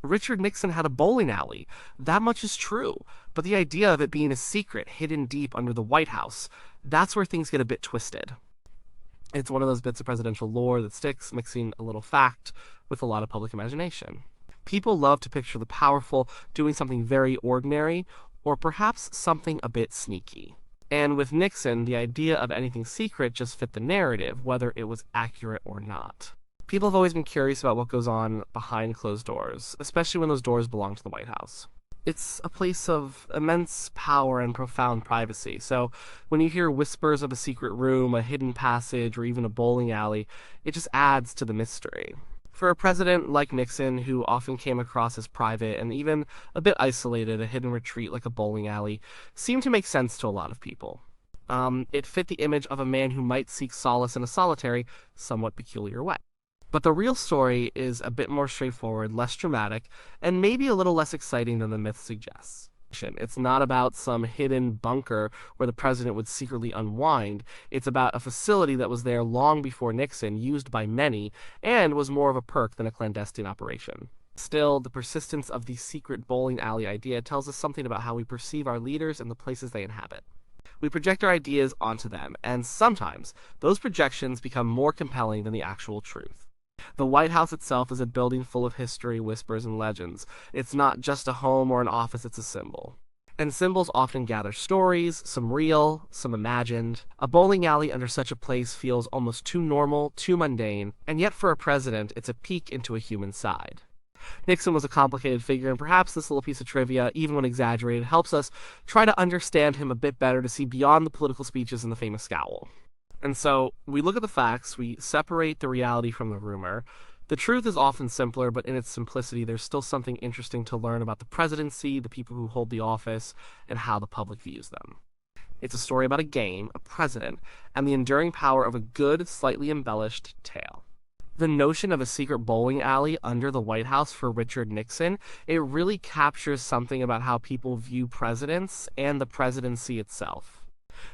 Richard Nixon had a bowling alley. That much is true. But the idea of it being a secret hidden deep under the White House, that's where things get a bit twisted. It's one of those bits of presidential lore that sticks, mixing a little fact with a lot of public imagination. People love to picture the powerful doing something very ordinary, or perhaps something a bit sneaky. And with Nixon, the idea of anything secret just fit the narrative, whether it was accurate or not. People have always been curious about what goes on behind closed doors, especially when those doors belong to the White House. It's a place of immense power and profound privacy, so when you hear whispers of a secret room, a hidden passage, or even a bowling alley, it just adds to the mystery. For a president like Nixon, who often came across as private and even a bit isolated, a hidden retreat like a bowling alley seemed to make sense to a lot of people. It fit the image of a man who might seek solace in a solitary, somewhat peculiar way. But the real story is a bit more straightforward, less dramatic, and maybe a little less exciting than the myth suggests. It's not about some hidden bunker where the president would secretly unwind. It's about a facility that was there long before Nixon, used by many, and was more of a perk than a clandestine operation. Still, the persistence of the secret bowling alley idea tells us something about how we perceive our leaders and the places they inhabit. We project our ideas onto them, and sometimes those projections become more compelling than the actual truth. The White House itself is a building full of history, whispers, and legends. It's not just a home or an office, it's a symbol. And symbols often gather stories, some real, some imagined. A bowling alley under such a place feels almost too normal, too mundane, and yet for a president, it's a peek into a human side. Nixon was a complicated figure, and perhaps this little piece of trivia, even when exaggerated, helps us try to understand him a bit better, to see beyond the political speeches and the famous scowl. And so, we look at the facts, we separate the reality from the rumor. The truth is often simpler, but in its simplicity, there's still something interesting to learn about the presidency, the people who hold the office, and how the public views them. It's a story about a game, a president, and the enduring power of a good, slightly embellished tale. The notion of a secret bowling alley under the White House for Richard Nixon, it really captures something about how people view presidents and the presidency itself.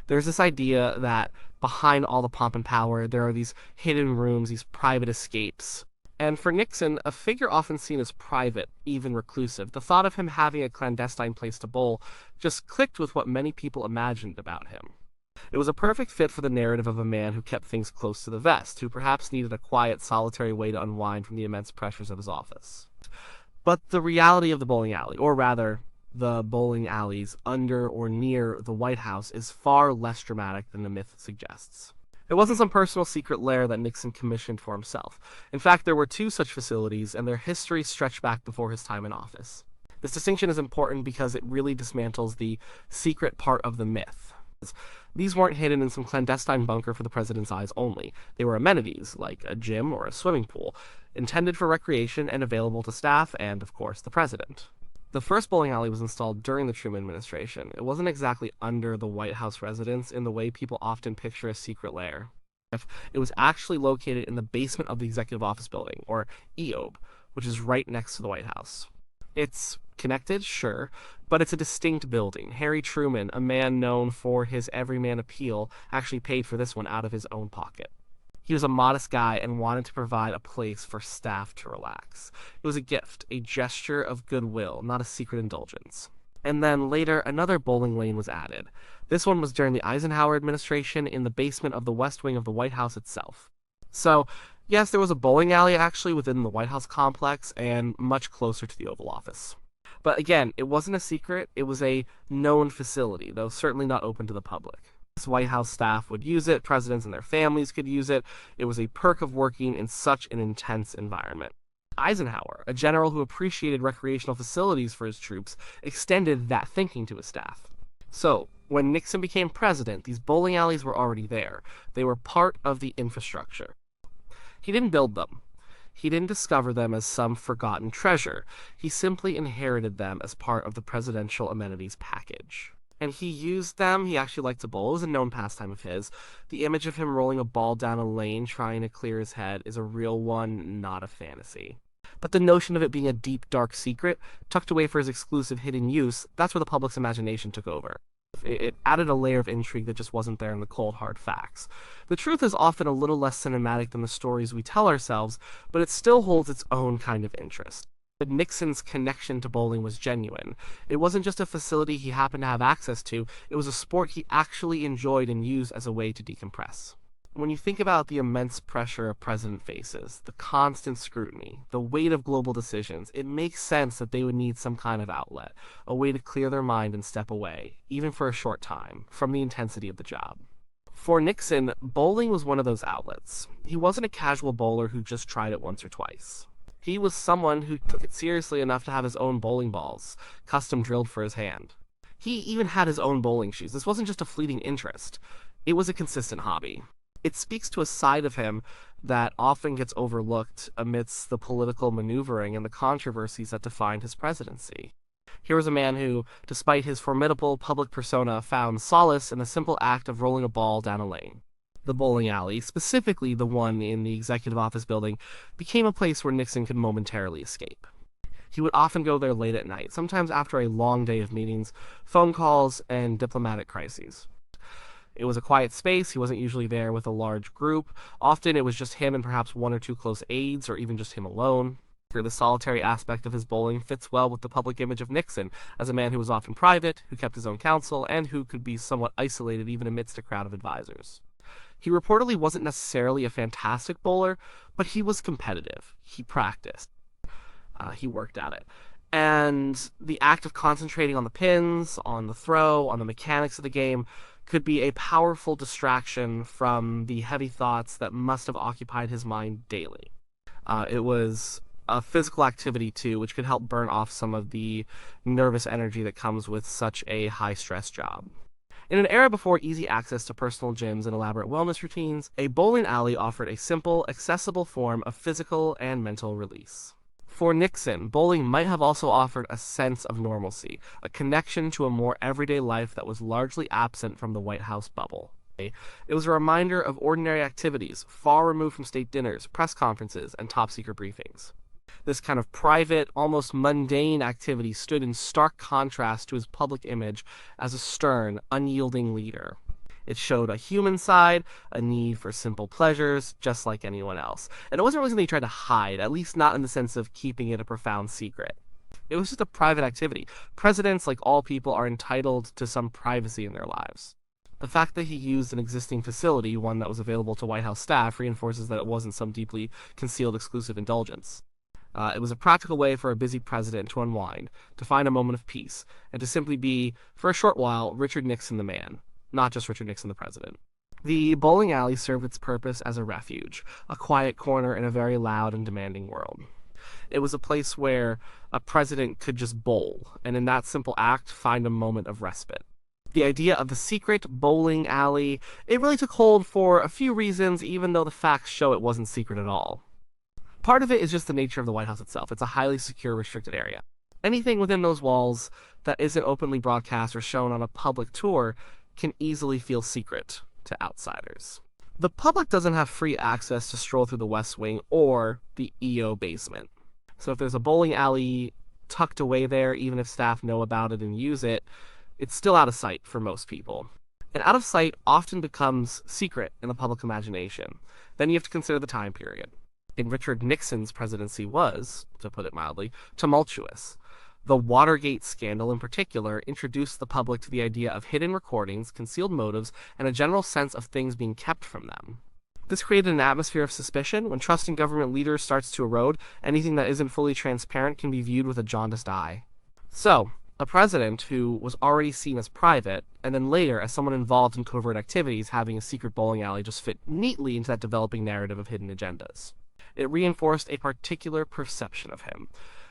There's this idea that behind all the pomp and power, there are these hidden rooms, these private escapes. And for Nixon, a figure often seen as private, even reclusive, the thought of him having a clandestine place to bowl just clicked with what many people imagined about him. It was a perfect fit for the narrative of a man who kept things close to the vest, who perhaps needed a quiet, solitary way to unwind from the immense pressures of his office. But the reality of the bowling alley, or rather, the bowling alleys under or near the White House, is far less dramatic than the myth suggests. It wasn't some personal secret lair that Nixon commissioned for himself. In fact, there were two such facilities, and their history stretched back before his time in office. This distinction is important because it really dismantles the secret part of the myth. These weren't hidden in some clandestine bunker for the president's eyes only. They were amenities, like a gym or a swimming pool, intended for recreation and available to staff and, of course, the president. The first bowling alley was installed during the Truman administration. It wasn't exactly under the White House residence in the way people often picture a secret lair. It was actually located in the basement of the Executive Office Building, or EOB, which is right next to the White House. It's connected, sure, but it's a distinct building. Harry Truman, a man known for his everyman appeal, actually paid for this one out of his own pocket. He was a modest guy and wanted to provide a place for staff to relax. It was a gift, a gesture of goodwill, not a secret indulgence. And then later, another bowling lane was added. This one was during the Eisenhower administration in the basement of the West Wing of the White House itself. So, yes, there was a bowling alley actually within the White House complex and much closer to the Oval Office. But again, it wasn't a secret, it was a known facility, though certainly not open to the public. White House staff would use it, presidents and their families could use it. It was a perk of working in such an intense environment. Eisenhower, a general who appreciated recreational facilities for his troops, extended that thinking to his staff. So, when Nixon became president, these bowling alleys were already there. They were part of the infrastructure. He didn't build them. He didn't discover them as some forgotten treasure. He simply inherited them as part of the presidential amenities package. And he used them. He actually liked to bowl. It was a known pastime of his. The image of him rolling a ball down a lane trying to clear his head is a real one, not a fantasy. But the notion of it being a deep, dark secret, tucked away for his exclusive hidden use, that's where the public's imagination took over. It added a layer of intrigue that just wasn't there in the cold, hard facts. The truth is often a little less cinematic than the stories we tell ourselves, but it still holds its own kind of interest. But Nixon's connection to bowling was genuine. It wasn't just a facility he happened to have access to, it was a sport he actually enjoyed and used as a way to decompress. When you think about the immense pressure a president faces, the constant scrutiny, the weight of global decisions, it makes sense that they would need some kind of outlet, a way to clear their mind and step away, even for a short time, from the intensity of the job. For Nixon, bowling was one of those outlets. He wasn't a casual bowler who just tried it once or twice. He was someone who took it seriously enough to have his own bowling balls, custom drilled for his hand. He even had his own bowling shoes. This wasn't just a fleeting interest. It was a consistent hobby. It speaks to a side of him that often gets overlooked amidst the political maneuvering and the controversies that defined his presidency. Here was a man who, despite his formidable public persona, found solace in the simple act of rolling a ball down a lane. The bowling alley, specifically the one in the executive office building, became a place where Nixon could momentarily escape. He would often go there late at night, sometimes after a long day of meetings, phone calls, and diplomatic crises. It was a quiet space. He wasn't usually there with a large group. Often it was just him and perhaps one or two close aides, or even just him alone. The solitary aspect of his bowling fits well with the public image of Nixon as a man who was often private, who kept his own counsel, and who could be somewhat isolated even amidst a crowd of advisors. He reportedly wasn't necessarily a fantastic bowler, but he was competitive. He practiced. He worked at it. And the act of concentrating on the pins, on the throw, on the mechanics of the game could be a powerful distraction from the heavy thoughts that must have occupied his mind daily. It was a physical activity, too, which could help burn off some of the nervous energy that comes with such a high-stress job. In an era before easy access to personal gyms and elaborate wellness routines, a bowling alley offered a simple, accessible form of physical and mental release. For Nixon, bowling might have also offered a sense of normalcy, a connection to a more everyday life that was largely absent from the White House bubble. It was a reminder of ordinary activities, far removed from state dinners, press conferences, and top-secret briefings. This kind of private, almost mundane activity stood in stark contrast to his public image as a stern, unyielding leader. It showed a human side, a need for simple pleasures, just like anyone else. And it wasn't really something he tried to hide, at least not in the sense of keeping it a profound secret. It was just a private activity. Presidents, like all people, are entitled to some privacy in their lives. The fact that he used an existing facility, one that was available to White House staff, reinforces that it wasn't some deeply concealed exclusive indulgence. It was a practical way for a busy president to unwind, to find a moment of peace, and to simply be, for a short while, Richard Nixon the man, not just Richard Nixon the president. The bowling alley served its purpose as a refuge, a quiet corner in a very loud and demanding world. It was a place where a president could just bowl, and in that simple act, find a moment of respite. The idea of the secret bowling alley, it really took hold for a few reasons, even though the facts show it wasn't secret at all. Part of it is just the nature of the White House itself. It's a highly secure, restricted area. Anything within those walls that isn't openly broadcast or shown on a public tour can easily feel secret to outsiders. The public doesn't have free access to stroll through the West Wing or the EO basement. So if there's a bowling alley tucked away there, even if staff know about it and use it, it's still out of sight for most people. And out of sight often becomes secret in the public imagination. Then you have to consider the time period. In Richard Nixon's presidency was, to put it mildly, tumultuous. The Watergate scandal in particular introduced the public to the idea of hidden recordings, concealed motives, and a general sense of things being kept from them. This created an atmosphere of suspicion. When trust in government leaders starts to erode, anything that isn't fully transparent can be viewed with a jaundiced eye. So, a president who was already seen as private, and then later as someone involved in covert activities, having a secret bowling alley just fit neatly into that developing narrative of hidden agendas. It reinforced a particular perception of him.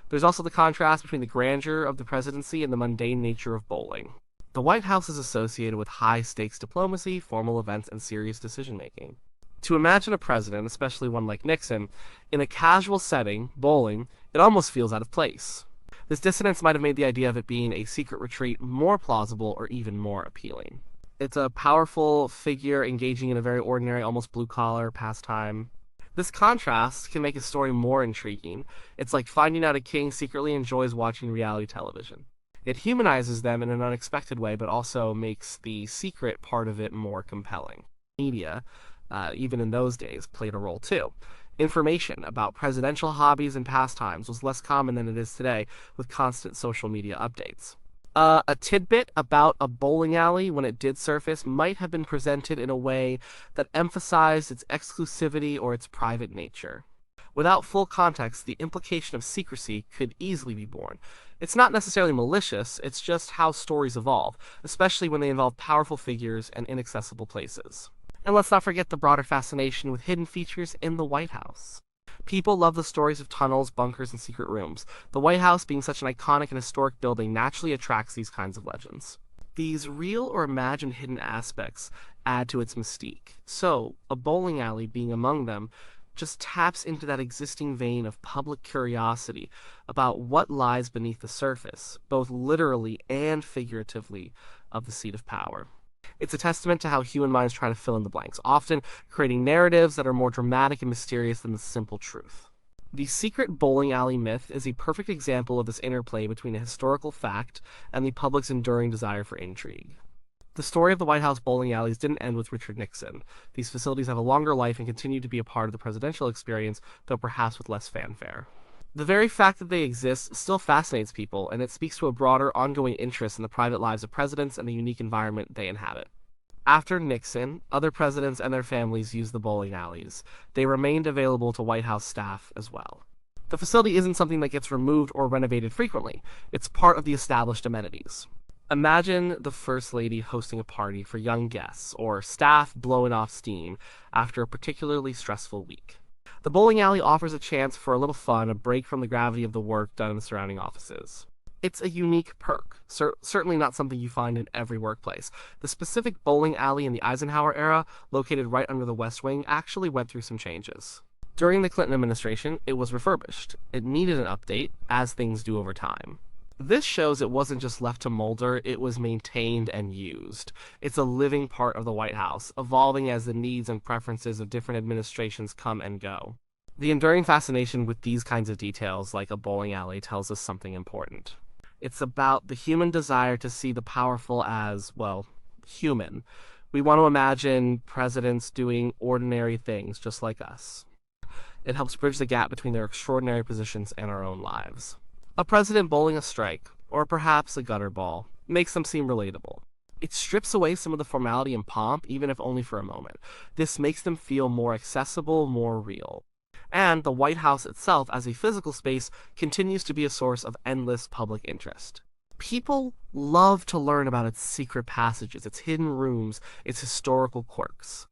There's also the contrast between the grandeur of the presidency and the mundane nature of bowling. The White House is associated with high-stakes diplomacy, formal events, and serious decision-making. To imagine a president, especially one like Nixon, in a casual setting, bowling, it almost feels out of place. This dissonance might have made the idea of it being a secret retreat more plausible or even more appealing. It's a powerful figure engaging in a very ordinary, almost blue-collar pastime. This contrast can make a story more intriguing. It's like finding out a king secretly enjoys watching reality television. It humanizes them in an unexpected way, but also makes the secret part of it more compelling. Media, even in those days, played a role too. Information about presidential hobbies and pastimes was less common than it is today, with constant social media updates. A tidbit about a bowling alley when it did surface might have been presented in a way that emphasized its exclusivity or its private nature. Without full context, the implication of secrecy could easily be born. It's not necessarily malicious, it's just how stories evolve, especially when they involve powerful figures and inaccessible places. And let's not forget the broader fascination with hidden features in the White House. People love the stories of tunnels, bunkers, and secret rooms. The White House, being such an iconic and historic building, naturally attracts these kinds of legends. These real or imagined hidden aspects add to its mystique. So, a bowling alley being among them just taps into that existing vein of public curiosity about what lies beneath the surface, both literally and figuratively, of the seat of power. It's a testament to how human minds try to fill in the blanks, often creating narratives that are more dramatic and mysterious than the simple truth. The secret bowling alley myth is a perfect example of this interplay between a historical fact and the public's enduring desire for intrigue. The story of the White House bowling alleys didn't end with Richard Nixon. These facilities have a longer life and continue to be a part of the presidential experience, though perhaps with less fanfare. The very fact that they exist still fascinates people, and it speaks to a broader, ongoing interest in the private lives of presidents and the unique environment they inhabit. After Nixon, other presidents and their families used the bowling alleys. They remained available to White House staff as well. The facility isn't something that gets removed or renovated frequently. It's part of the established amenities. Imagine the First Lady hosting a party for young guests, or staff blowing off steam after a particularly stressful week. The bowling alley offers a chance for a little fun, a break from the gravity of the work done in the surrounding offices. It's a unique perk, certainly not something you find in every workplace. The specific bowling alley in the Eisenhower era, located right under the West Wing, actually went through some changes. During the Clinton administration, it was refurbished. It needed an update, as things do over time. This shows it wasn't just left to molder, it was maintained and used. It's a living part of the White House, evolving as the needs and preferences of different administrations come and go. The enduring fascination with these kinds of details, like a bowling alley, tells us something important. It's about the human desire to see the powerful as, well, human. We want to imagine presidents doing ordinary things just like us. It helps bridge the gap between their extraordinary positions and our own lives. A president bowling a strike, or perhaps a gutter ball, makes them seem relatable. It strips away some of the formality and pomp, even if only for a moment. This makes them feel more accessible, more real. And the White House itself, as a physical space, continues to be a source of endless public interest. People love to learn about its secret passages, its hidden rooms, its historical quirks.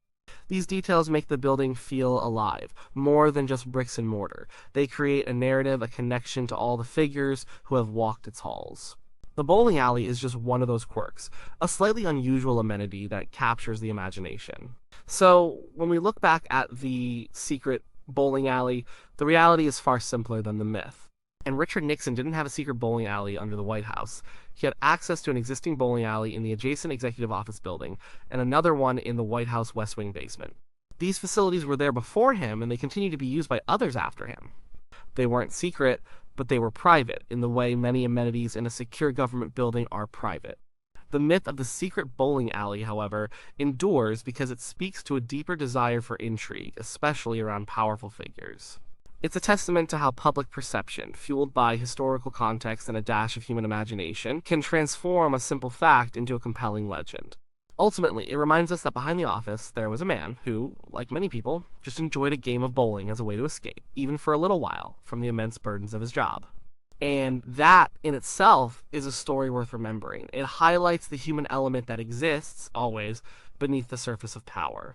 These details make the building feel alive, more than just bricks and mortar. They create a narrative, a connection to all the figures who have walked its halls. The bowling alley is just one of those quirks, a slightly unusual amenity that captures the imagination. So, when we look back at the secret bowling alley, the reality is far simpler than the myth. And Richard Nixon didn't have a secret bowling alley under the White House. He had access to an existing bowling alley in the adjacent executive office building, and another one in the White House West Wing basement. These facilities were there before him, and they continue to be used by others after him. They weren't secret, but they were private, in the way many amenities in a secure government building are private. The myth of the secret bowling alley, however, endures because it speaks to a deeper desire for intrigue, especially around powerful figures. It's a testament to how public perception, fueled by historical context and a dash of human imagination, can transform a simple fact into a compelling legend. Ultimately, it reminds us that behind the office, there was a man who, like many people, just enjoyed a game of bowling as a way to escape, even for a little while, from the immense burdens of his job. And that, in itself, is a story worth remembering. It highlights the human element that exists, always, beneath the surface of power.